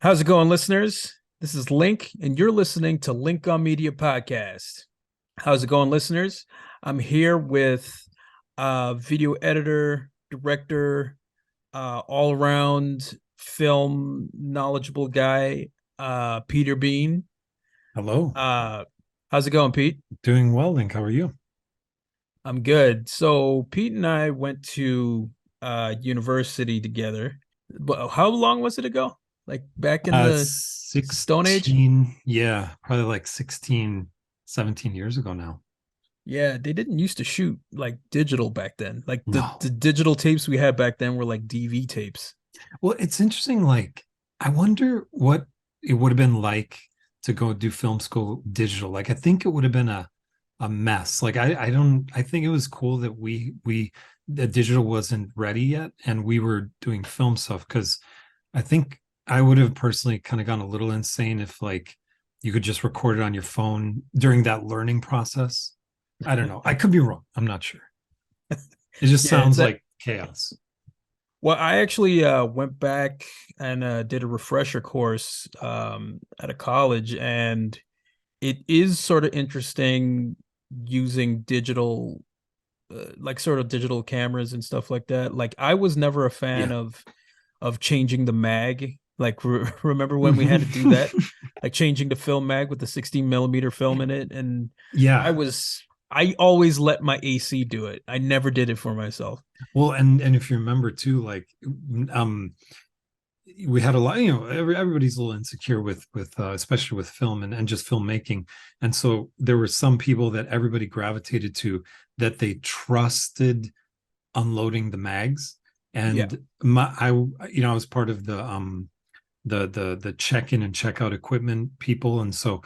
How's it going, listeners? This is Link, and you're listening to Lynk-On Media Podcast. How's it going, listeners? I'm here with video editor, director, all around film knowledgeable guy, Peter Bean. Hello. Uh, how's it going, Pete? Doing well, Link. How are you? I'm good. So, Pete and I went to university together. But how long was it ago? Like back in the Stone Age? 16, yeah, probably like 16, 17 years ago now. Yeah, they didn't used to shoot like digital back then. Like the No. digital tapes we had back then were like DV tapes. Well, it's interesting. Like, I wonder what it would have been like to go do film school digital. Like, I think it would have been a mess. Like, I think it was cool that the digital wasn't ready yet and we were doing film stuff because I think I would have personally kind of gone a little insane if like you could just record it on your phone during that learning process. I don't know. I could be wrong. I'm not sure. It just Yeah, it's sounds that. like chaos. Well, I actually went back and did a refresher course at a college, and it is sort of interesting using digital, like sort of digital cameras and stuff like that. Like I was never a fan Yeah. of changing the mag. Like remember when we had to do that, like changing the film mag with the 16 millimeter film in it, and I Yeah. was I always let my AC do it. I never did it for myself. Well, and if you remember too, like um we had a lot, everybody's a little insecure with especially with film and just filmmaking. And so there were some people that everybody gravitated to that they trusted unloading the mags. Yeah, And I was part of the check-in and check-out equipment people. And so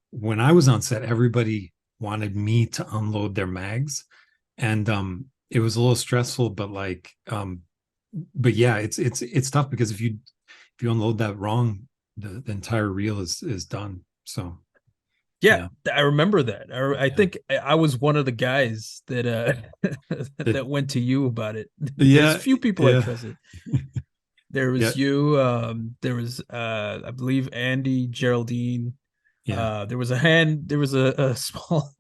when I was on set, everybody wanted me to unload their mags. And it was a little stressful, but yeah, it's tough because if you unload that wrong, the entire reel is done. So yeah, yeah. I remember that. I Yeah. think I was one of the guys that The, that went to you about it. There's a yeah, few people I yeah, trusted. There yeah, was you. There was I believe Andy, Geraldine. yeah. There was a small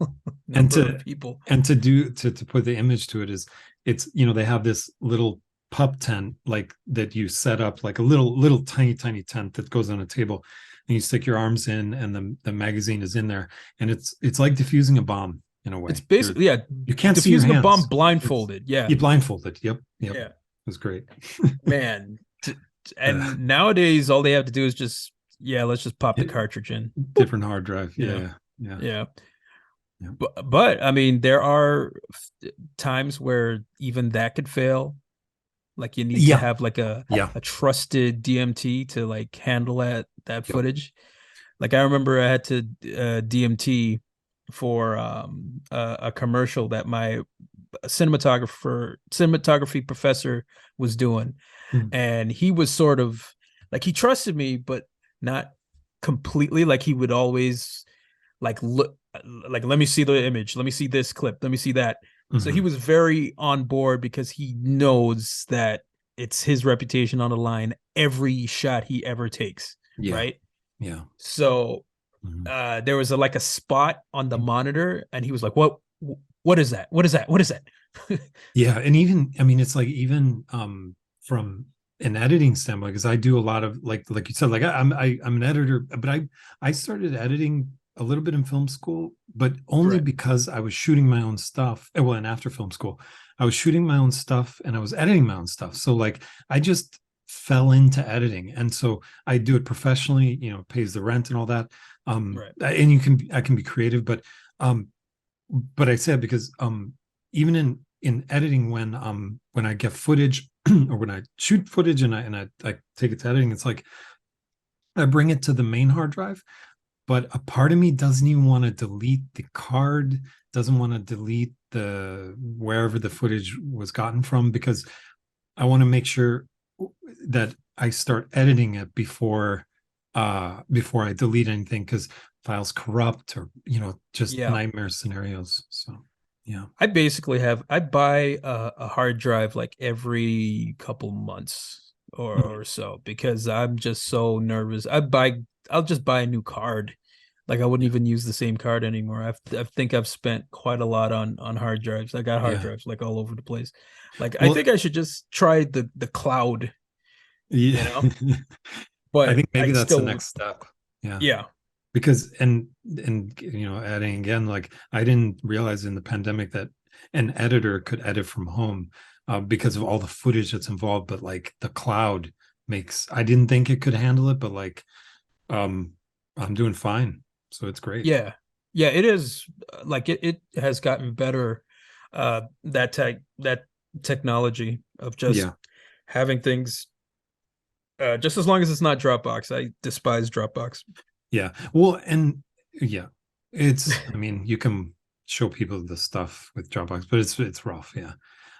And number of to people. and to do to put the image to it is it's they have this little pup tent like that you set up like a little tiny tent that goes on a table and you stick your arms in and the magazine is in there and it's like diffusing a bomb in a It's way. basically, yeah, You can't see your defusing a bomb hands. It's blindfolded. Yeah, you blindfolded. Yep. It yeah, was great. man. uh, And nowadays, all they have to do is just, yeah, let's just pop the it, cartridge in. Boop. different hard drive. Yeah, Yeah. yeah. Yeah. But I mean, there are times where even that could fail. Like you need to Yeah. have like Yeah. a trusted DMT to like handle that Yep. footage. Like I remember I had to DMT for a commercial that my cinematography professor was doing, Mm. and he was sort of like he trusted me, but not completely. Like he would always like look like let me see the image, let me see this clip, let me see that. So he Mhm. was very on board because he knows that it's his reputation on the line every shot he ever takes, Yeah. right? Yeah. So Mhm. there was like a spot on the monitor and he was like, what is that, what is that, what is that? Yeah, and even I mean, it's like even from an editing standpoint, because I do a lot of like you said, like I'm an editor, but I started editing a little bit in film school, but only Right. because I was shooting my own stuff. Well, and after film school, I was shooting my own stuff and I was editing my own stuff. So like I just fell into editing, and so I do it professionally. It pays the rent and all that. Right. And I can be creative, um, but I said because even in editing when I get footage or when I shoot footage and I take it to editing, it's like I bring it to the main hard drive, but a part of me doesn't even want to delete the card, doesn't want to delete the wherever the footage was gotten from because I want to make sure that I start editing it before I delete anything because files corrupt or just Yeah, nightmare scenarios. So yeah. I buy a hard drive like every couple months. or so, because I'm just so nervous. I'll just buy a new card. Like I wouldn't Yeah. even use the same card anymore. I think I've spent quite a lot on hard drives. I got hard Yeah. drives like all over the place. Like I Well, think I should just try the cloud, yeah. you know. I But think maybe I that's the still, next step. Yeah. yeah, Because and adding again, like I didn't realize in the pandemic that an editor could edit from home because of all the footage that's involved, but like the cloud makes, I didn't think it could handle it, but like um I'm doing fine, so it's great. yeah, yeah. It is like it has gotten better. That technology of just Yeah. having things, just as long as it's not Dropbox. I despise Dropbox. Yeah. Well, and yeah, it's, I mean, you can show people the stuff with Dropbox, but it's rough. Yeah.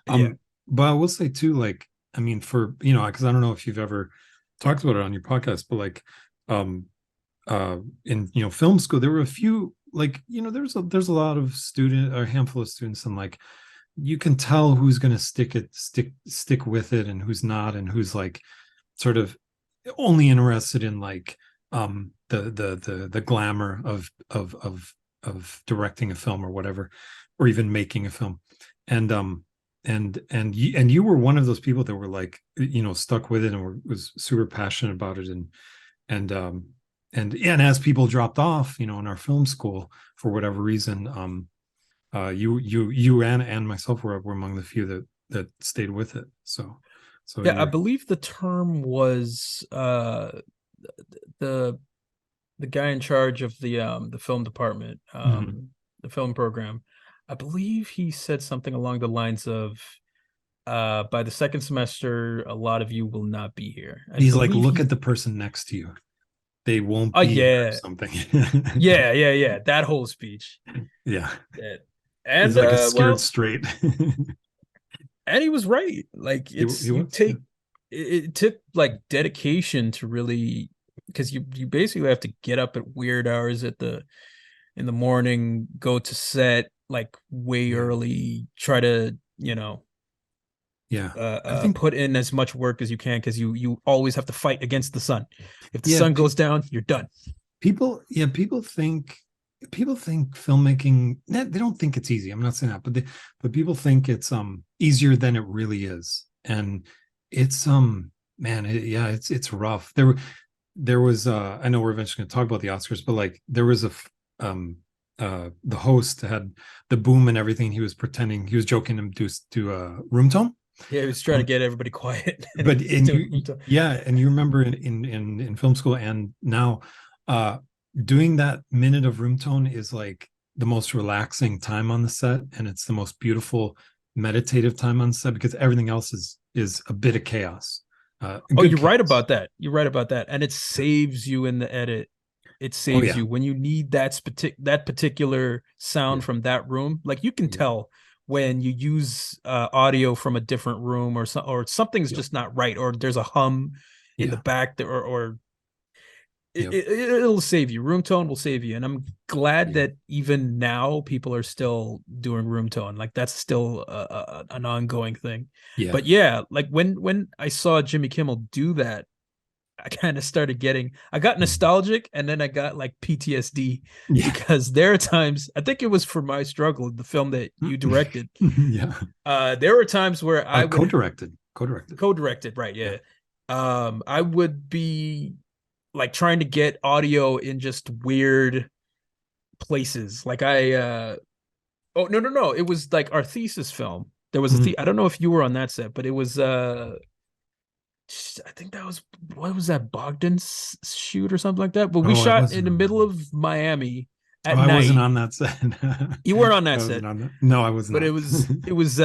Yeah, But I will say too, like, I mean, for because I don't know if you've ever talked about it on your podcast, but like, um, in film school, there were a few like, there's a lot of student or a handful of students, and like, you can tell who's going to stick with it and who's not, and who's like sort of only interested in like the glamour of directing a film or whatever, or even making a film. And you were one of those people that were like, stuck with it and was super passionate about it. And and as people dropped off, in our film school for whatever reason, you and myself were among the few that stayed with it. So yeah. I you're. believe the term was the the guy in charge of the film department, Mhm. the film program. I believe he said something along the lines of, by the second semester, a lot of you will not be here. I He's like, believe look he. at the person next to you, they won't Oh be here or yeah, something. yeah, yeah, yeah. That whole speech. Yeah, Yeah. he's And like a scared well, straight. and he was right. Like He it's you was, yeah. take it took like dedication to really, because you basically have to get up at weird hours in the morning, go to set like way Yeah, early, try to yeah. I think, put in as much work as you can, because you always have to fight against the sun. If the yeah, sun goes down, you're done. people think filmmaking, they don't think it's easy. I'm not saying that, but people think it's easier than it really is. And it's man, yeah, it's rough. There was I know we're eventually going to talk about the Oscars, but like there was the host had the boom and everything. He was pretending, he was joking to do a room tone. Yeah, he was trying to Um, get everybody quiet. but He's in doing you, yeah, and you remember in film school and now, uh doing that minute of room tone is like the most relaxing time on the set, and it's the most beautiful meditative time on set because everything else is a bit of chaos, Oh, good you're right chaos. about that. You're right about that. And it saves you in the edit. It Oh saves yeah, you when you need that particular sound yeah, from that room. Like you can yeah, tell when you use audio from a different room, or something's yep, just not right, or there's a hum in the yeah, back there, or yep, it'll save you. Room tone will save you. And I'm glad yeah, that even now people are still doing room tone. Like that's still an ongoing thing. yeah, But yeah, like when I saw Jimmy Kimmel do that, I kind of started getting, I got mhm, nostalgic, and then I got like PTSD, yeah. because there are times, I think it was for My Struggle, the film that you directed. Yeah, There were times where I would co-directed, co-directed, right? yeah. Yeah. I would be like trying to get audio in just weird places. Like oh, no, no, no. It was like our thesis film. There was Mhm. I don't know if you were on that set, but it was I think that was, what was that, Bogdan's shoot or something like that. But we Oh, I shot wasn't in the on that middle one. of Miami Oh, at I wasn't night. on that set. You weren't on I that set, wasn't on that. No, I was but not. it was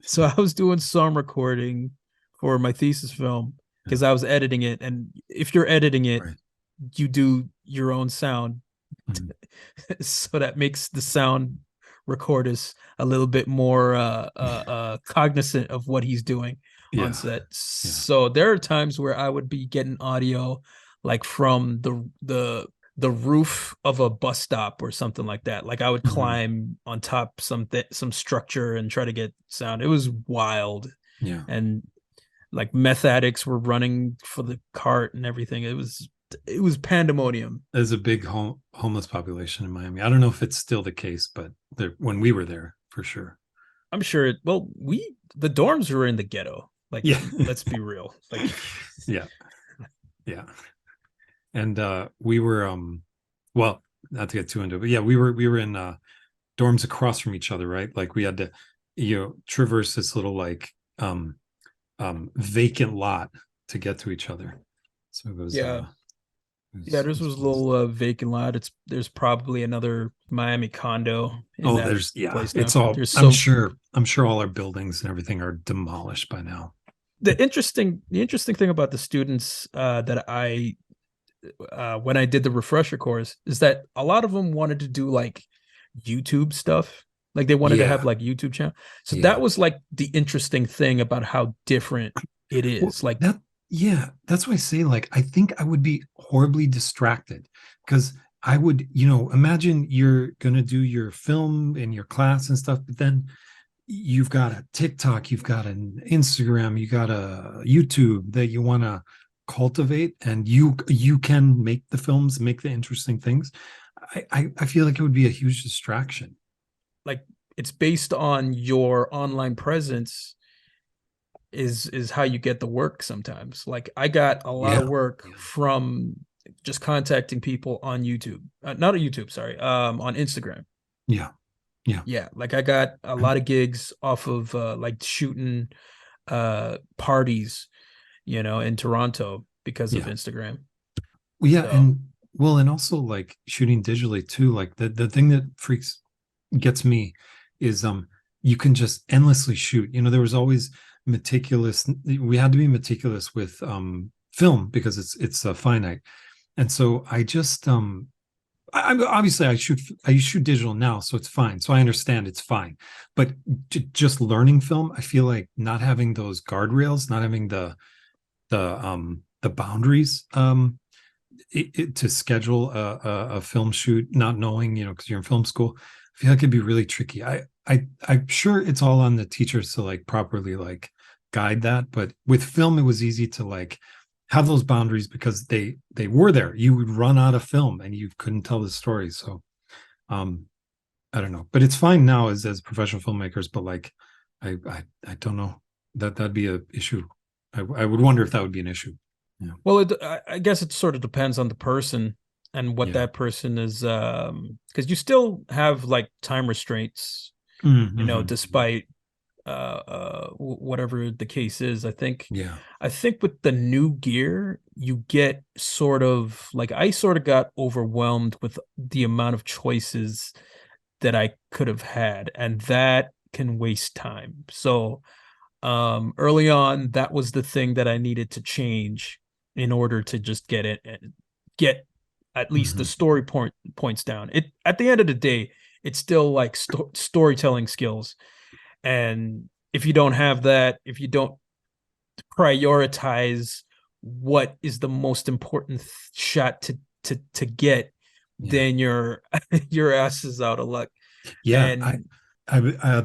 so I was doing some recording for my thesis film, Yeah. because I was editing it, and if you're editing it, Right. you do your own sound, Mhm. so that makes the sound recordist a little bit more cognizant of what he's doing on Yeah. set. Yeah. So there are times where I would be getting audio like from the roof of a bus stop or something like that. Like I would Mhm. climb on top some structure and try to get sound. It was wild. Yeah. And like meth addicts were running for the cart and everything. It was pandemonium. There's a big homeless population in Miami. I don't know if it's still the case, but when we were there, for sure. I'm sure well, the dorms were in the ghetto. Like, Yeah. let's be real. Like, Yeah. Yeah. And we were well, not to get too into it, but yeah, we were in dorms across from each other, right? Like we had to, traverse this little like vacant lot to get to each other. So yeah. Yeah, it there's was was a fun. little vacant lot. There's probably another Miami condo in Oh, that there's yeah, place now. it's all There's so I'm sure all our buildings and everything are demolished by now. the interesting thing about the students that I when I did the refresher course is that a lot of them wanted to do like YouTube stuff. Like they wanted to have Yeah, like YouTube channel. So that yeah. was like the interesting thing about how different it Well, is. Like, yeah, that's why I say, like, I think I would be horribly distracted because I would, imagine you're gonna do your film in your class and stuff, but then you've got a TikTok, you've got an Instagram, you got a YouTube that you want to cultivate, and you can make the films, make the interesting things. I feel like it would be a huge distraction. like it's based on your online presence is how you get the work sometimes. Like I got a lot of Yeah, work yeah, from just contacting people on YouTube. Not on YouTube, sorry. On Instagram. yeah, yeah. Yeah, like I got a lot of gigs off of like shooting parties, in Toronto because of Yeah. Instagram. Well, yeah, So, and well, and also like shooting digitally too. Like the thing that gets me is you can just endlessly shoot. There was always meticulous. We had to be meticulous with film because it's finite. And so I just I'm obviously I shoot digital now, so it's fine. So I understand it's fine. But just learning film, I feel like not having those guardrails, not having the boundaries to schedule a film shoot, not knowing, because you're in film school, I feel like it'd be really tricky. I'm sure it's all on the teachers to like properly like guide that, but with film, it was easy to like have those boundaries because they were there. You would run out of film and you couldn't tell the story. So um I don't know, but it's fine now as professional filmmakers. But like I don't know, that'd be a issue. I would wonder if that would be an issue. Yeah, well, I guess it sort of depends on the person and what yeah. that person is, because you still have like time restraints, Mm-hmm. despite whatever the case is. I think Yeah. I think with the new gear, you get sort of like I sort of got overwhelmed with the amount of choices that I could have had, and that can waste time. So early on, that was the thing that I needed to change in order to just get at least the Mm-hmm. points down. It At the end of the day, it's still like storytelling skills, and if you don't have that, if you don't prioritize what is the most important shot to get, Yeah. then your ass is out of luck. Yeah. And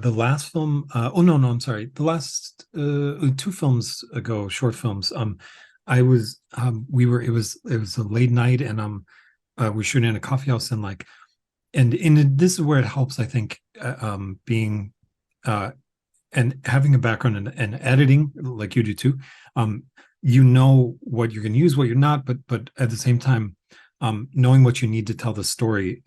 The last film, oh no, I'm sorry. The last two films ago, short films, I was it was a late night, and we're shooting in a coffee house, and like this is where it helps, I think, being uh and having a background in editing like you do too. um what you're going to use, what you're not, but at the same time knowing what you need to tell the story.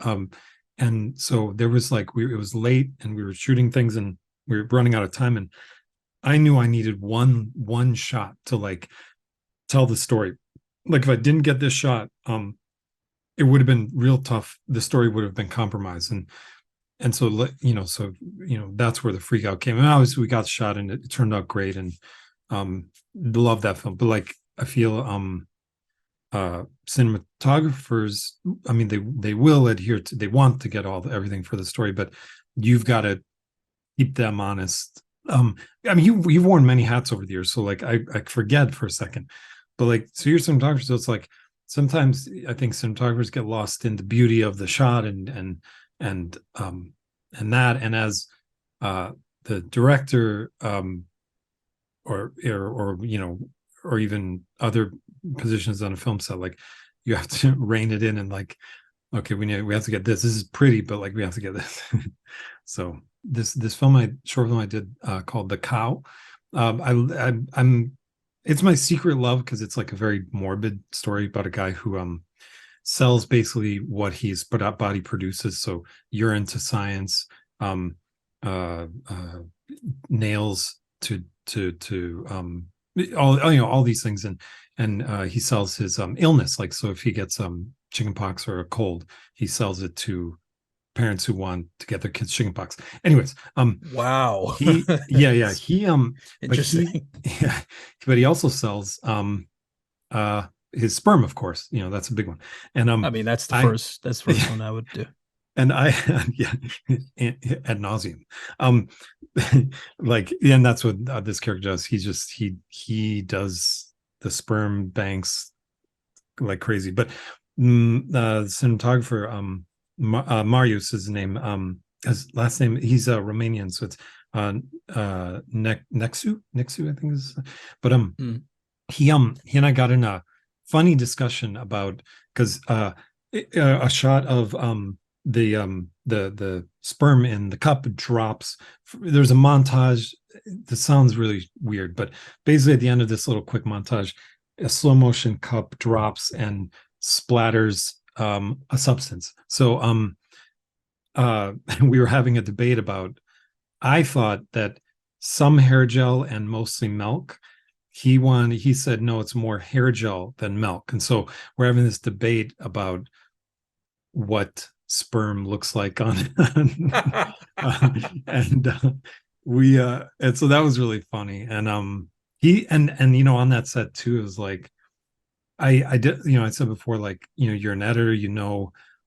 And so there was like it was late and we were shooting things and we were running out of time, and I knew I needed one shot to like tell the story. Like if I didn't get this shot, it would have been real tough. The story would have been compromised. And so that's where the freak out came. And obviously we got the shot and it turned out great, and love that film. But like I feel cinematographers, I mean, they will adhere to, they want to get everything for the story, but you've got to keep them honest. I mean, you've worn many hats over the years, so like I forget for a second, but like, so you're a cinematographer, so it's like sometimes I think cinematographers get lost in the beauty of the shot and and that, and as the director, or or even other positions on a film set, like you have to rein it in and like, okay, we have to get this. This is pretty, but like we have to get this. So this short film I did called The Cow. I'm it's my secret love because it's like a very morbid story about a guy who sells basically what his body produces. So urine to science, uh, uh, nails to all these things, and he sells his illness. Like, so if he gets chickenpox or a cold, he sells it to parents who want to get their kids chickenpox. Anyways, Wow. he yeah but Interesting. yeah, but he also sells his sperm, of course. That's a big one. And I mean, I that's the first one I would do. and I yeah, ad nauseum. Um, like, and that's what this character does. He does the sperm banks like crazy. But the cinematographer, Marius is his name. His last name, he's Romanian, so it's Nexu, I think is. But Mm. he and I got in a funny discussion about, because a shot of the sperm in the cup drops. There's a montage. This sounds really weird, but basically at the end of this little quick montage, a slow motion cup drops and splatters a substance. So we were having a debate about, I thought that some hair gel and mostly milk. He said no, it's more hair gel than milk. And so we're having this debate about what sperm looks like on and we and so that was really funny. And he and on that set too, it was like, I did, I said before, like, you're an editor,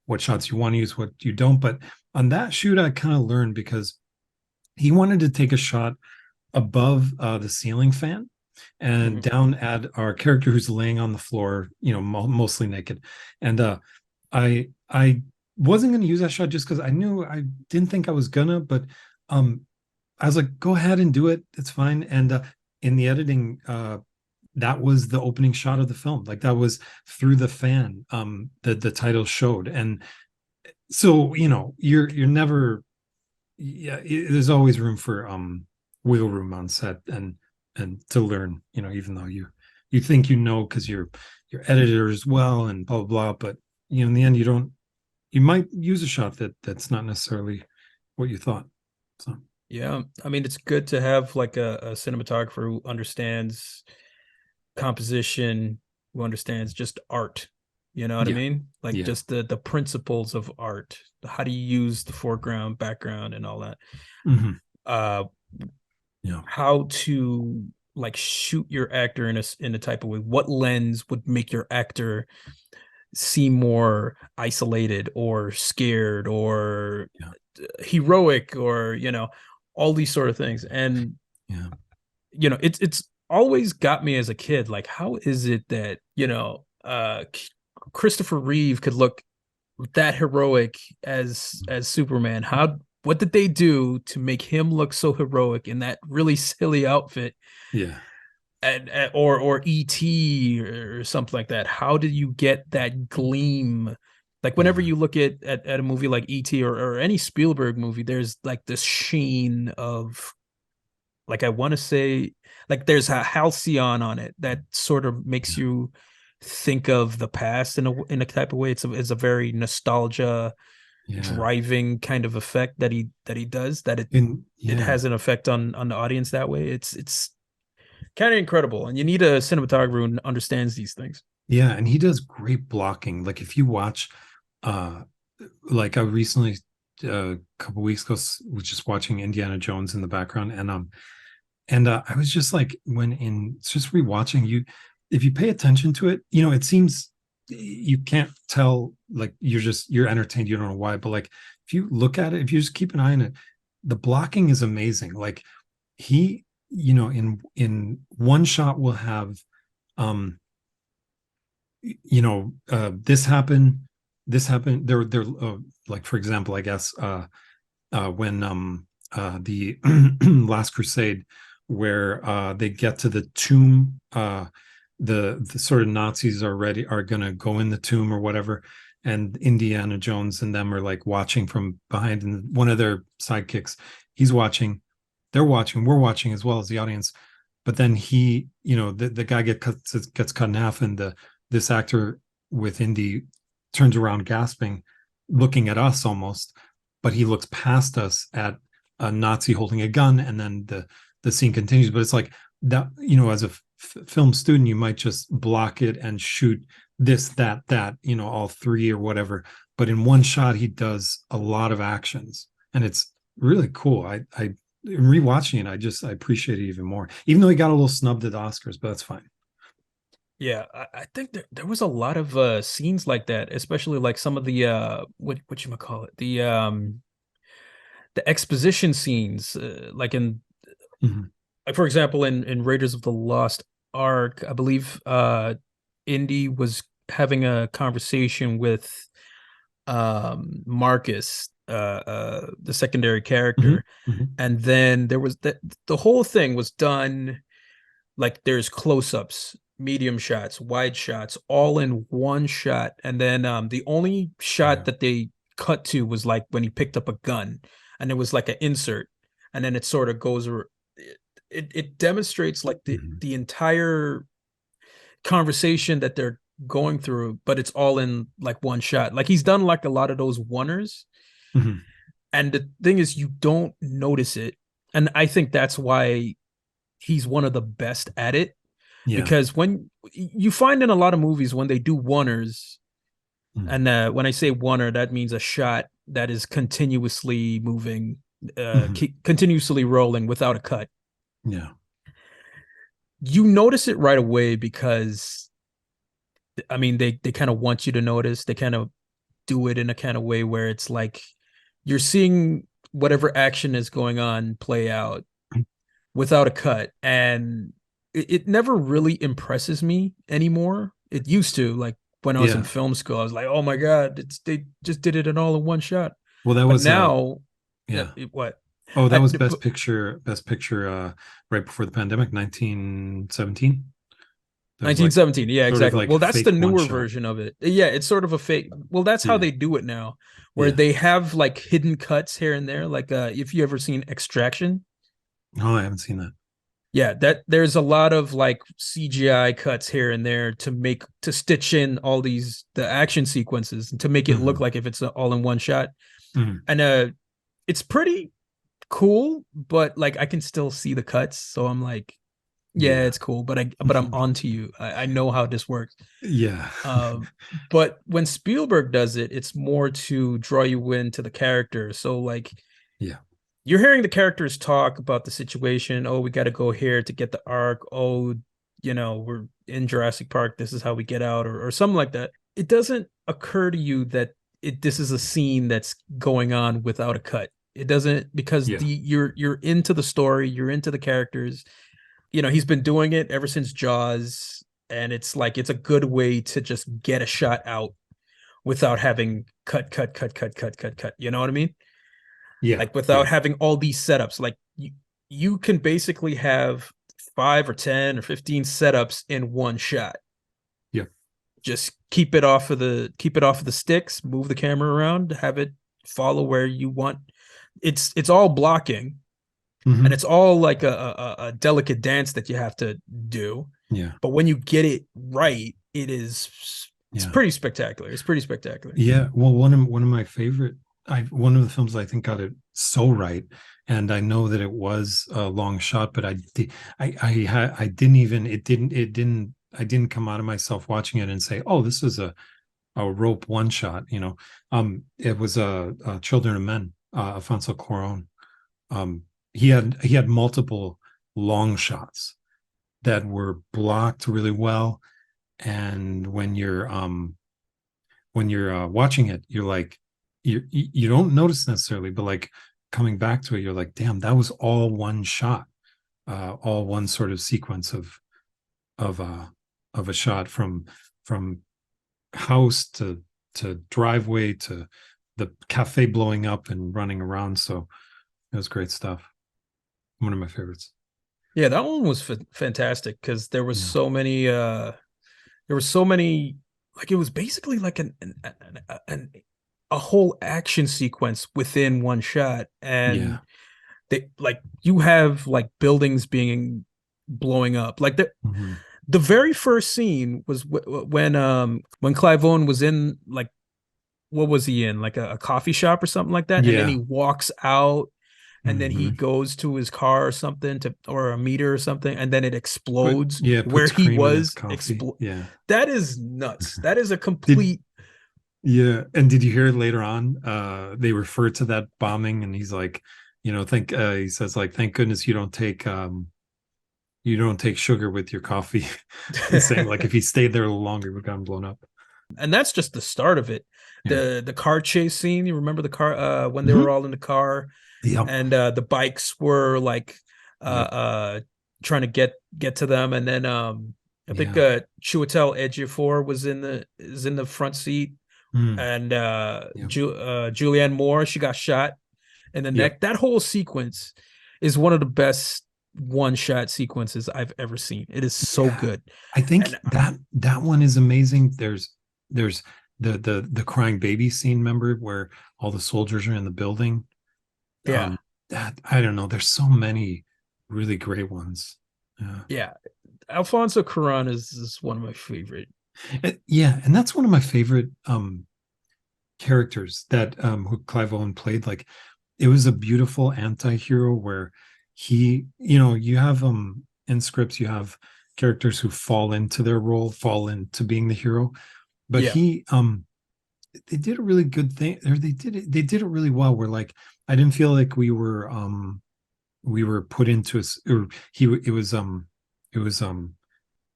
what shots you want to use, what you don't. But on that shoot, I kind of learned, because he wanted to take a shot above the ceiling fan and Mhm. down at our character who's laying on the floor, mostly naked. And I wasn't going to use that shot just because I didn't think I was gonna, but I was like, go ahead and do it. It's fine. And in the editing, that was the opening shot of the film. Like, that was through the fan that the title showed. And so, you're never, yeah, there's always room for wiggle room on set, and to learn, even though you think, because you're editor as well and blah blah blah. But in the end, you might use a shot that's not necessarily what you thought. So Yeah, I mean, it's good to have like a cinematographer who understands composition, who understands just art. You know what I yeah, mean? Like, yeah, just the principles of art. How do you use the foreground, background, and all that? hmm, Uh, yeah, how to like shoot your actor in a type of way. What lens would make your actor seem more isolated or scared or yeah, heroic, or all these sort of things. And yeah, it's always got me as a kid, like, how is it that Christopher Reeve could look that heroic as Superman? What did they do to make him look so heroic in that really silly outfit? yeah, Or ET or something like that. How did you get that gleam? Like, whenever yeah, you look at a movie like ET, or any Spielberg movie, there's like this sheen of, like, I want to say, like, there's a halcyon on it that sort of makes yeah, you think of the past in a type of way. It's a very nostalgia yeah. driving kind of effect that he does, that And it yeah, has an effect on the audience that way. It's kind of incredible, and you need a cinematographer who understands these things. yeah, and he does great blocking. Like, if you watch, uh, like, I recently, a couple weeks ago, was just watching Indiana Jones in the background, and I was just like, when in just rewatching, if you pay attention to it, it seems you can't tell, like, you're entertained, you don't know why, but like, if you look at it, if you just keep an eye on it, the blocking is amazing. Like, he, in one shot will have um this happened there like, for example, I guess when the Last Crusade, where they get to the tomb. The sort of Nazis are gonna go in the tomb or whatever, and Indiana Jones and them are like watching from behind, and one of their sidekicks, he's watching, they're watching, we're watching as well as the audience. But then he, the guy gets cut in half, and this actor with Indy turns around gasping, looking at us almost, but he looks past us at a Nazi holding a gun, and then the scene continues. But it's like that, as a film student, you might just block it and shoot this, that, all three or whatever. But in one shot, he does a lot of actions, and it's really cool. I rewatching it, I appreciate it even more, even though he got a little snubbed at the Oscars, but that's fine. Yeah, I think there was a lot of scenes like that, especially like some of the what you call it, the exposition scenes, like in Mhm. like for example in Raiders of the Lost Ark, I believe Indy was having a conversation with Marcus, the secondary Mhm. character, Mhm. and then there was the whole thing was done like there's close-ups, medium shots, wide shots, all in one shot. And then the only shot Yeah. that they cut to was like when he picked up a gun, and it was like an insert, and then it sort of goes. It demonstrates like Mhm. the entire conversation that they're going through, but it's all in like one shot. Like he's done like a lot of those oneers, Mhm. and the thing is, you don't notice it, and I think that's why he's one of the best at it, Yeah. because when you find in a lot of movies when they do oneers, Mhm. and when I say oneer, that means a shot that is continuously moving, Mhm. continuously rolling without a cut. Yeah. You notice it right away because I mean they kind of want you to notice. They kind of do it in a kind of way where it's like you're seeing whatever action is going on play out without a cut, and it never really impresses me anymore. It used to, like when I was in Yeah. film school, I was like, oh my god, they just did it in all in one shot. Well, that But was now, yeah. what? Oh, that was But best picture right before the pandemic, 1917. That was like 1917, yeah, sort of exactly. like Well, that's the fake one newer shot. version of it. Yeah, it's sort of a fake. Well, that's how Yeah. they do it now, where Yeah. they have like hidden cuts here and there. Like if you ever seen Extraction, Oh, I haven't seen that. yeah, that there's a lot of like CGI cuts here and there to stitch in all the action sequences and to make it look Mhm. like if it's all in one shot. Mhm. And it's pretty cool, but like I can still see the cuts, so I'm like, yeah, Yeah. it's cool, but I'm onto you. I know how this works. Yeah. Um, but when Spielberg does it, it's more to draw you into the character. So like Yeah. you're hearing the characters talk about the situation. Oh, we got to go here to get the arc. Oh, we're in Jurassic Park. This is how we get out, or something like that. It doesn't occur to you that this is a scene that's going on without a cut. It doesn't, because Yeah. you're into the story, you're into the characters. He's been doing it ever since Jaws, and it's like it's a good way to just get a shot out without having cut, cut, cut, cut, cut, cut, cut. You know what I mean? Yeah. Like without Yeah. having all these setups. Like you can basically have 5 or 10 or 15 setups in one shot. Yeah. Just keep it off of the sticks, move the camera around, have it follow where you want. It's all blocking, and Mhm. it's all like a delicate dance that you have to do. Yeah. But when you get it right, it's Yeah. pretty spectacular. It's pretty spectacular. Yeah, well, one of my favorite, one of the films I think got it so right, and I know that it was a long shot, but I didn't even I didn't come out of myself watching it and say, oh, this is a rope one shot, it was a Children of Men, Alfonso Cuarón. He had multiple long shots that were blocked really well, and when you're watching it, you're like, you don't notice necessarily, but like coming back to it, you're like, damn, that was all one shot, all one sort of sequence of uh of a shot from house to driveway to the cafe blowing up and running around. So it was great stuff. One of my favorites. Yeah, that one was fantastic because there was Yeah. so many there were so many, like it was basically like a whole action sequence within one shot. And Yeah. they, like, you have like buildings being blowing up. Like Mhm. the very first scene was when Clive Owen was in, like, what was he in, like a coffee shop or something like that, and then he Yeah. walks out, and then he Mhm. goes to his car or something, to, or a meter or something, and then it explodes where Puts he cream in his was coffee. explode. Yeah. That is nuts. That is a Did complete. Yeah. And did you hear later on they refer to that bombing and he's like, thank he says like thank goodness you don't take sugar with your coffee. He's saying like if he stayed there a little longer, he would have gotten blown up. And that's just the start of it. Yeah. The car chase scene, you remember the car, when they were Mhm. all in the car, Yep. and the bikes were like uh Yep. uh trying to get to them. And then I think Yeah. Chiwetel Ejiofor is in the front seat, Mm. and Yep. Julianne Moore, she got shot in the Yep. neck. That whole sequence is one of the best one shot sequences I've ever seen. It is so Yeah. good. I think And that one is amazing. There's the crying baby scene, remember, where all the soldiers are in the building. yeah, That I don't know. There's so many really great ones. Yeah. yeah, Alfonso Cuarón is one of my favorite. Yeah, and that's one of my favorite characters that who Clive Owen played. Like it was a beautiful anti-hero where you have in scripts you have characters who fall into their role, fall into being the hero, but Yeah, he they did a really good thing, or they did it really well where like I didn't feel like we were put into a, or he it was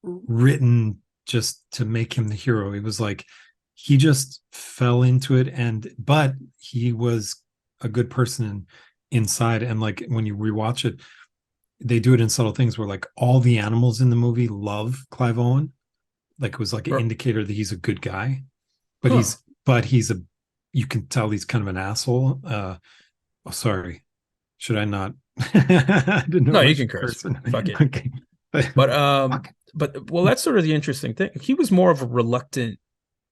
written just to make him the hero. It was like he just fell into it, and but he was a good person inside. And like when you rewatch it, they do it in subtle things where like all the animals in the movie love Clive Owen. Like it was like an indicator that he's a good guy, but huh? he's a you can tell he's kind of an asshole. Oh, sorry. Should I not? I didn't know No, if I you can should curse. curse. Fuck it. Okay. But Fuck. well, that's sort of the interesting thing. He was more of a reluctant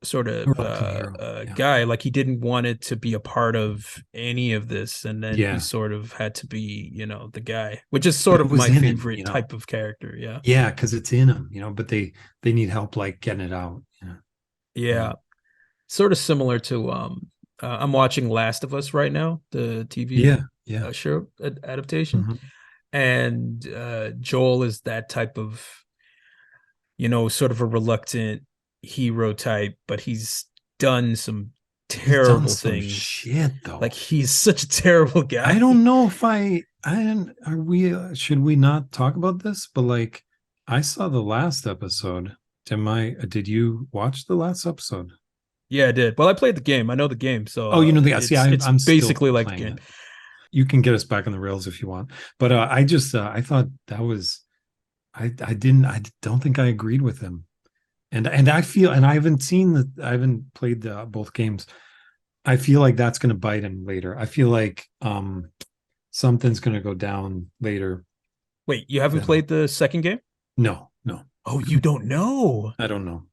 sort of Reluctant hero. Yeah. guy. Like he didn't want it to be a part of any of this, and then he Yeah. sort of had to be, the guy, which is But sort it of was my in him, favorite type of character. Yeah, Yeah, because it's in him, but they need help like getting it out. Yeah. Yeah. yeah. Sort of similar to I'm watching Last of Us right now, the TV Yeah. Yeah. show adaptation, Mhm. and Joel is that type of, sort of a reluctant hero type, but he's done some He's done terrible some things. shit Like though. he's such a terrible I guy. don't know if are we should we not talk about this? But like I saw the last episode. Did you watch the last episode? Yeah, I did. Well, I played the game. I know the game, so Oh, see, it's I'm still basically like the playing game. it. You can get us back on the rails if you want. But I thought that was I don't think I agreed with him. And I feel, and I haven't played both games. I feel like that's going to bite him later. I feel like something's going to go down later. Wait, you haven't Then played the second game? no, no, Oh, you don't know. I don't know.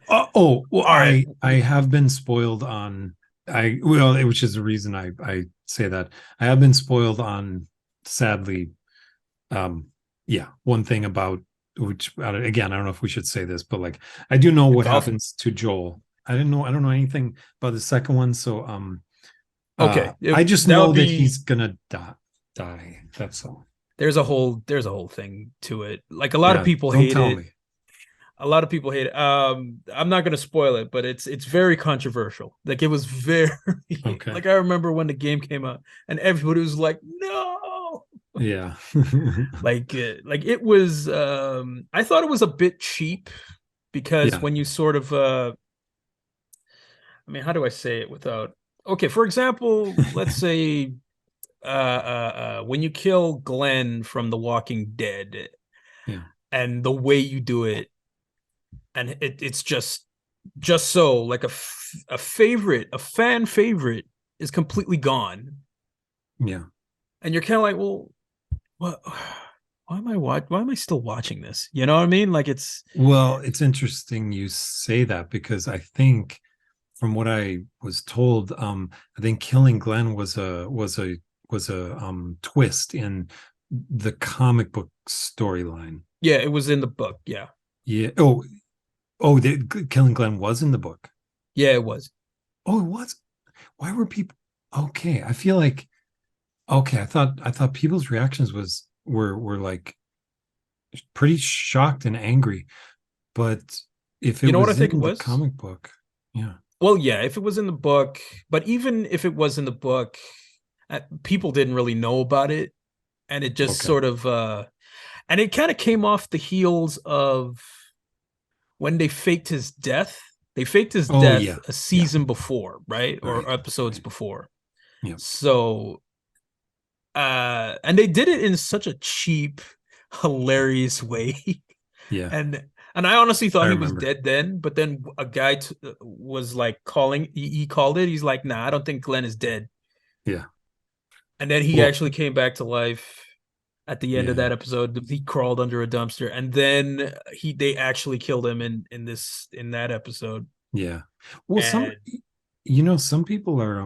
Well, All right. I have been spoiled on. Which is the reason I say that I have been spoiled on. Sadly, um, yeah. One thing about which again, I don't know if we should say this, but like I do know what Go for it. happens to Joel. I don't know anything about the second one, so Okay. I just That know would that be he's gonna die. That's all. there's a whole thing to it. Like a lot of Yeah, people don't hate tell it. me. A lot of people hate it. I'm not gonna spoil it, but it's very controversial. Like it was very Okay. like I remember when the game came out and everybody was like, no. Yeah. Like it was I thought it was a bit cheap because Yeah. when you sort of I mean, how do I say it without, okay, for example, let's say when you kill Glenn from The Walking Dead, Yeah. and the way you do it, and it's just so like a favorite, a fan favorite is completely gone, Yeah. and you're kind of like, well, what? why am I still watching this? You know what I mean? Like it's Well, it's interesting you say that because I think from what I was told, I think killing Glenn was a twist in the comic book storyline. yeah, it was in the book. Yeah. Yeah. Killing Glenn was in the book. Yeah, it was. Oh, it was. Why were people okay? I feel like okay. I thought people's reactions were like pretty shocked and angry. But if it You know what I was think it in the was? comic book, yeah. Well, yeah, if it was in the book, but even if it was in the book, people didn't really know about it, and it just Okay. sort of and it kind of came off the heels of when they faked his death. They faked his Oh death yeah. a Yeah. season before, right? Or Right. episodes Right. before. Yeah. So and they did it in such a cheap, hilarious way. Yeah. And I honestly I thought he was remember. dead then, but then a guy was like calling. He called it. He's like, "Nah, I don't think Glenn is dead." Yeah. And then he Well, actually came back to life at the end of yeah. that episode. He crawled under a dumpster, and then they actually killed him in that episode. Yeah. Well, And some people are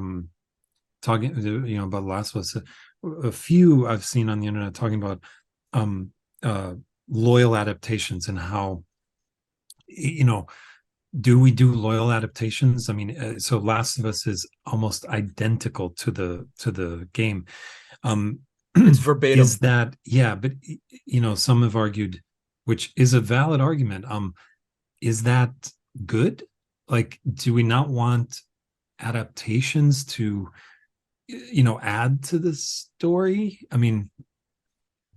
talking about Last of Us. A few I've seen on the internet talking about um uh loyal adaptations and how you know do we do loyal adaptations? I mean, so Last of Us is almost identical to the game. Um, it's verbatim. is that yeah? But some have argued, which is a valid argument. Is that good? Like, do we not want adaptations to add to the story? I mean,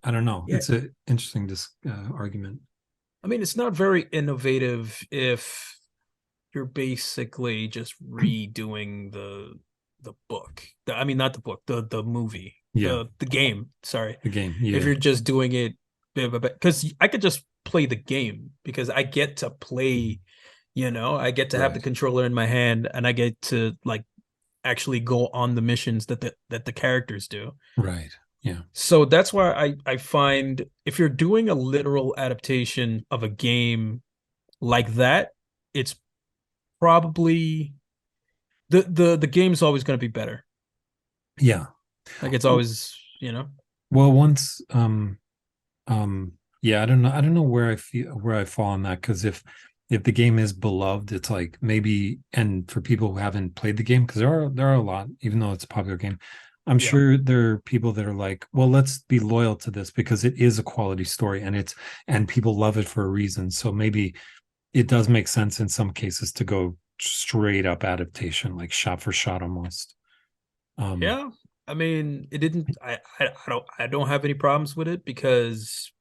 I don't know. Yeah, It's an interesting argument. I mean, it's not very innovative if you're basically just redoing the book. I mean, not the book, the movie, Yeah, the game. Sorry, the game. if Yeah, you're just doing it, because I could just play the game because I get to play. I get to have the right, controller in my hand and I get to like actually go on the missions that the characters do. right. Yeah, So that's why I find if you're doing a literal adaptation of a game like that, it's probably the game's always going to be better. yeah. Like it's always, Well, once, yeah, I don't know where I fall on that because if the game is beloved, it's like maybe, and for people who haven't played the game, because there are a lot, even though it's a popular game, I'm yeah. sure there are people that are like, well, let's be loyal to this because it is a quality story and people love it for a reason. So maybe it does make sense in some cases to go straight up adaptation, like shot for shot almost. Um, Yeah. I mean, it didn't I don't have any problems with it because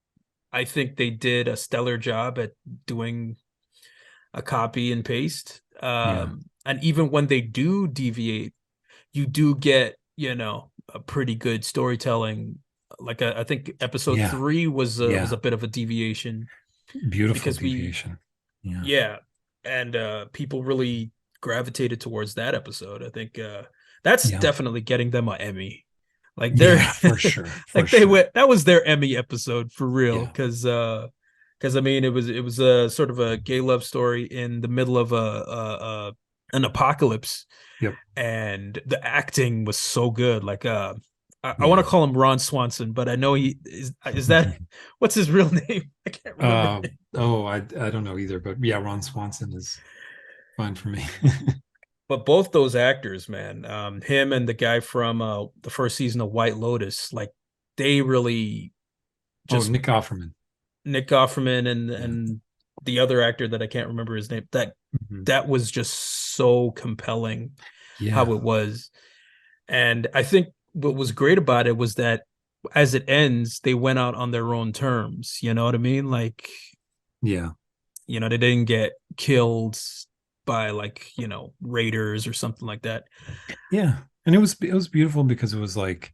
I think they did a stellar job at doing a copy and paste. yeah, And even when they do deviate, you do get, a pretty good storytelling. Like I think episode yeah, 3 was yeah. a bit of a deviation Beautiful because deviation. Yeah, yeah, and people really gravitated towards that episode. I think that's yeah, definitely getting them an Emmy. Like they're yeah, for sure, for like they sure. went that was their Emmy episode for real Yeah, because I mean it was a sort of a gay love story in the middle of a an apocalypse, yep, and the acting was so good. Like I want to yeah. call him Ron Swanson, but I know he is that what's his real name? I can't remember the name though. I don't know either, but yeah, Ron Swanson is fine for me. But both those actors, man, him and the guy from the first season of White Lotus, like they really Oh, just Nick Offerman. Nick Offerman and Yeah, the other actor that I can't remember his name. That mhm. that was just so compelling how Yeah, it was. And I think what was great about it was that as it ends, they went out on their own terms. You know what I mean? Like, yeah, they didn't get killed by like, raiders or something like that. yeah. And it was beautiful because it was like,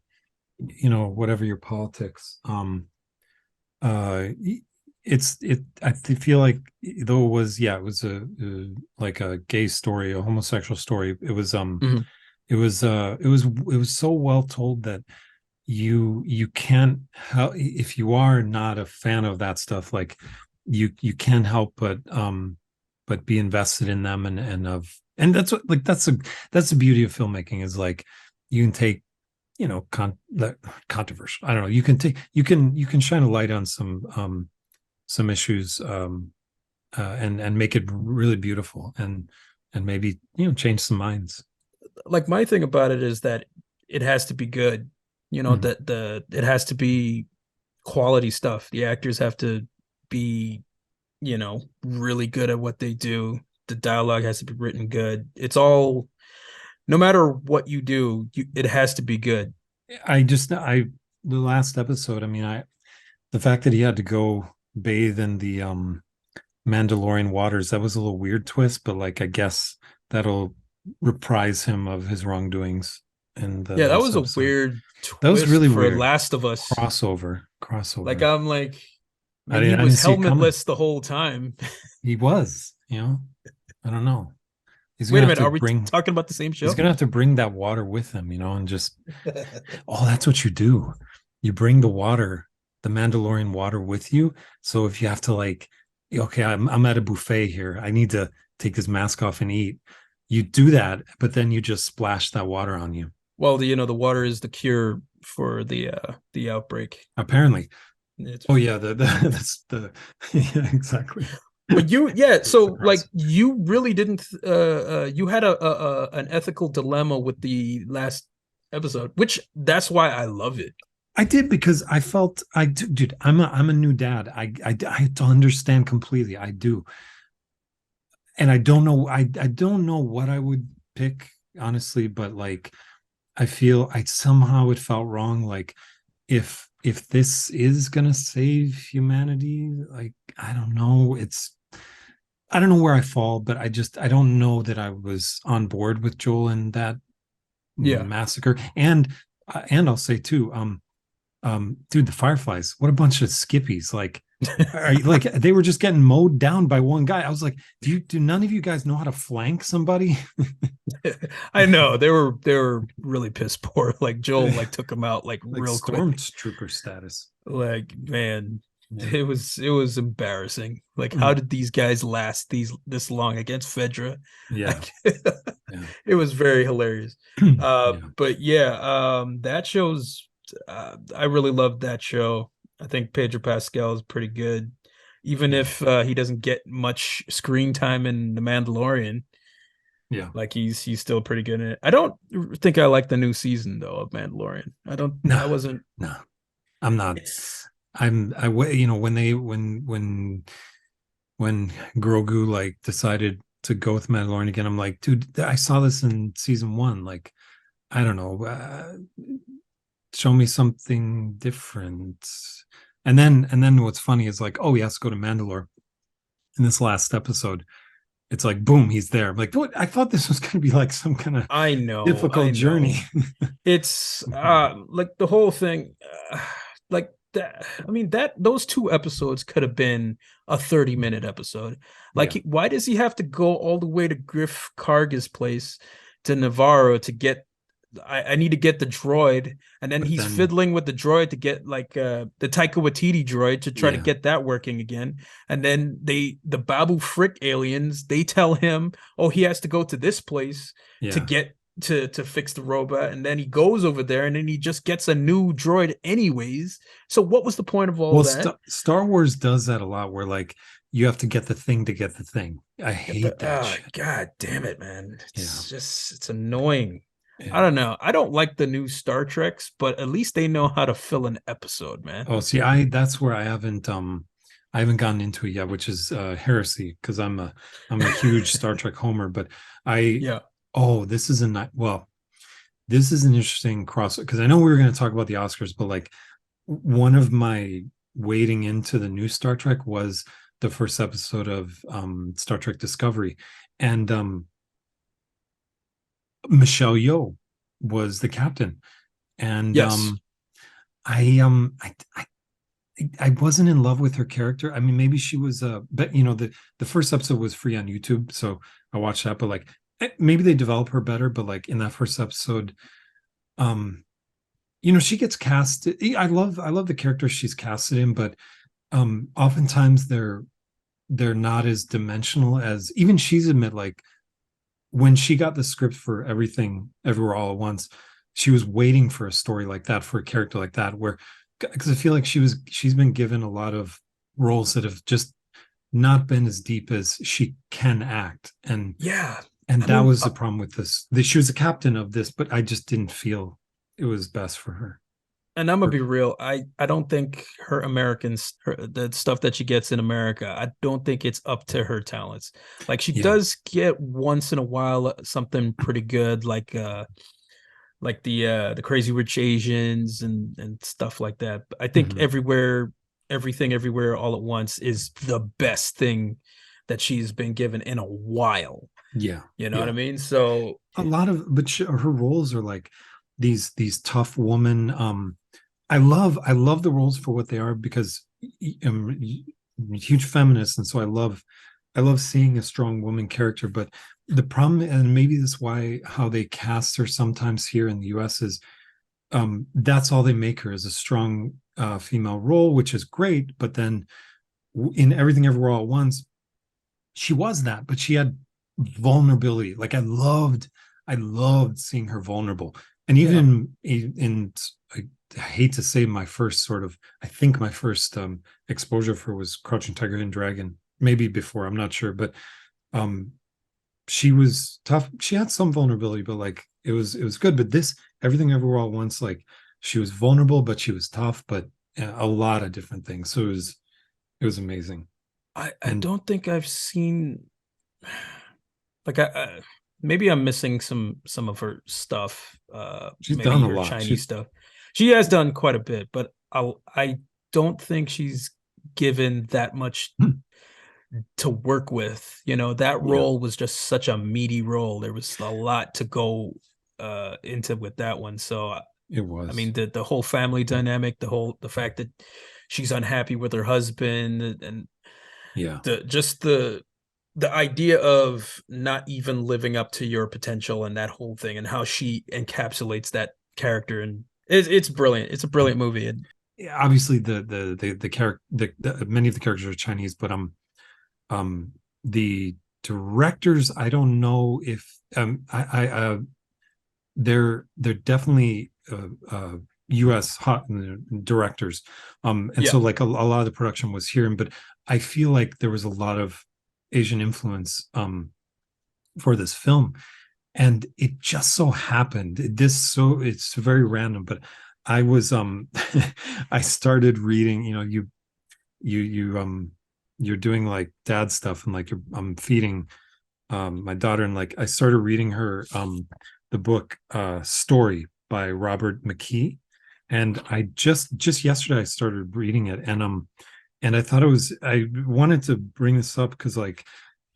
whatever your politics, uh I feel like though it was like a gay story, a homosexual story. It was Mhm. it was so well told that you can't help, if you are not a fan of that stuff, like you can't help but be invested in them, and that's what, like, that's the beauty of filmmaking, is like you can take, controversial, I don't know, you can shine a light on some issues, and make it really beautiful, and maybe change some minds. Like my thing about it is that it has to be good. Mhm. That the it has to be quality stuff. The actors have to be, really good at what they do. The dialogue has to be written good. It's all, no matter what you do, it has to be good. I the last episode, I mean, the fact that he had to go bathe in the Mandalorian waters, that was a little weird twist, but like, I guess that'll reprise him of his wrongdoings in the Yeah, that last was a episode. weird That was twist really for weird. Last of Us. Like Crossover. I'm like, I I mean, he didn't I was didn't see it coming. helmetless the whole time. He was, I don't know. He's Wait gonna a have minute, to are we bring talking about the same he's show? gonna have to bring that water with him, and just, oh, that's what you do. You bring the Mandalorian water with you. So if you have to, like, okay, I'm at a buffet here, I need to take this mask off and eat. You do that, but then you just splash that water on you. Well, the water is the cure for the outbreak. Apparently. It's Oh yeah, that's the yeah, exactly. But yeah, It's so like surprising. you really didn't you had an ethical dilemma with the last episode, which that's why I love it. I did, because I felt, dude, I'm a new dad. I understand completely. I do. And I don't know what I would pick, honestly, but like, I feel, I somehow, it felt wrong. Like, if this is gonna save humanity, like, I don't know where I fall, but I don't know that I was on board with Joel and that Yeah. massacre. And I'll say too, dude, the Fireflies, what a bunch of skippies. Like, like, they were just getting mowed down by one guy. I was like, do none of you guys know how to flank somebody? I know they were really piss poor. Like Joel like took him out like Like real quick. stormtrooper status. Like man, Yeah. it was embarrassing. Like how Mm. did these guys last this long against Fedra? Yeah. Like Yeah. it was very hilarious. Yeah. But yeah, that show's I really loved that show. I think Pedro Pascal is pretty good, even Yeah. if he doesn't get much screen time in The Mandalorian. Yeah. Like he's still pretty good in it. I don't think I like the new season though of Mandalorian. I don't. No, I wasn't. no, I'm not. It's When Grogu, like, decided to go with Mandalorian again, I'm like, dude, I saw this in season one. Like, I don't know, show me something different. And then what's funny is, like, oh, he has to go to Mandalore in this last episode. It's like, boom, he's there. I'm like, what? I thought this was going to be like some kind of I know. I difficult journey. know. It's like the whole thing like that. I mean that those two episodes could have been a 30-minute episode. Yeah. Like why does he have to go all the way to Griff Karga's place to Navarro to get I need to get the droid, and then But he's then, fiddling with the droid to get like the Taika Waititi droid to try to yeah, get that working again. And then the Babu Frick aliens, they tell him, oh, he has to go to this place to yeah. get to fix the robot, and then he goes over there and then he just gets a new droid anyways. So what was the point of all Well, that? Star Wars does that a lot, where, like, you have to get the thing to get the thing. I hate that shit. God damn it, man. Yeah. It's annoying. I Yeah. don't know. I don't like the new Star Treks, but at least they know how to fill an episode, man. Oh, see, that's where I haven't gotten into it yet, which is heresy, because I'm a huge Star Trek homer. But I Yeah. oh, this is an interesting cross, because I know we were going to talk about the Oscars, but like, one of my wading into the new Star Trek was the first episode of Star Trek Discovery, and Michelle Yeoh was the captain, and Yes. I wasn't in love with her character. I mean, maybe she was, but the first episode was free on YouTube, so I watched that. But like, maybe they develop her better. But like, in that first episode, um, she gets cast. I love the character she's casted in, but oftentimes they're not as dimensional as even she's admit. Like when she got the script for Everything Everywhere All at Once, she was waiting for a story like that, for a character like that, where, because I feel like she's been given a lot of roles that have just not been as deep as she can act. and Yeah. and I that mean, was the problem with this. She was a captain of this, but I just didn't feel it was best for her. and I'm gonna be real. I don't think her Americans, the stuff that she gets in America, I don't think it's up to her talents. Like she Yeah. does get once in a while something pretty good, like the Crazy Rich Asians and stuff like that. But I think Mhm. everything, everywhere, all at once is the best thing that she's been given in a while. Yeah. You know what I Yeah. mean? So A lot of, but her roles are like these tough woman. I love the roles for what they are, because I'm a huge feminist, and so I love seeing a strong woman character. But the problem, and maybe that's why how they cast her sometimes here in the US, is that's all they make her, is a strong female role, which is great. But then in Everything Everywhere All at Once, she was that, but she had vulnerability. Like I loved seeing her vulnerable. And yeah, even in I hate to say, my first sort of, I think my first exposure for was Crouching Tiger, Hidden Dragon, maybe before, I'm not sure, but um she was tough. She had some vulnerability, but like it was good. But this Everything Everywhere All at Once, like she was vulnerable, but she was tough, but a lot of different things. So it was amazing. I And don't think I've seen like I maybe I'm missing some of her stuff. she's Maybe done a her lot. Chinese stuff. She has done quite a bit, but I don't think she's given that much to work with. You know, that Yeah, role was just such a meaty role. There was a lot to go into with that one. So it I was. mean the whole family dynamic, the fact that she's unhappy with her husband and Yeah. the idea of not even living up to your potential and that whole thing and how she encapsulates that character, and it's brilliant. It's a brilliant movie. And Yeah, obviously the character, many of the characters are Chinese, but um the directors, I don't know if they're definitely US hot directors. And yeah, so like a lot of the production was here, but I feel like there was a lot of Asian influence for this film. And it just so happened, it's very random, but I was I started reading, you you're doing like dad stuff, and like I'm feeding my daughter, and like I started reading her the book Story by Robert McKee. And I just yesterday I started reading it, and I wanted to bring this up because like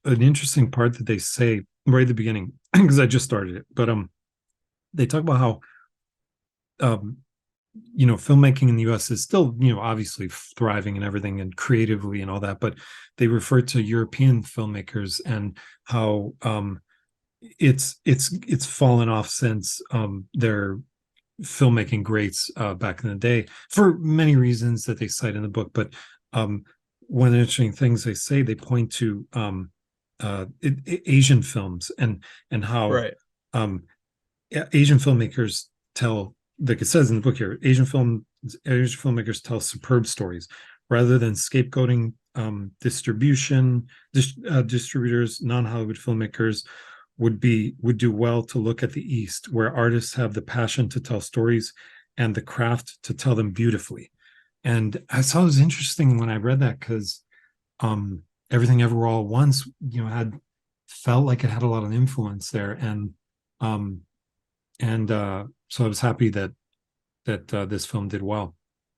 an interesting part that they say right at the beginning, because I just started it, but they talk about how um filmmaking in the US is still, obviously thriving and everything, and creatively and all that, but they refer to European filmmakers and how it's fallen off since their filmmaking greats back in the day, for many reasons that they cite in the book. But um one of the interesting things they say, they point to Asian films, and how right. um Asian filmmakers tell, like it says in the book here, Asian filmmakers tell superb stories rather than scapegoating distributors. Non-Hollywood filmmakers would do well to look at the East, where artists have the passion to tell stories and the craft to tell them beautifully. And I thought it was interesting when I read that, because Everything Everywhere All at Once, had felt like it had a lot of influence there. Um, and so I was happy that this film did well.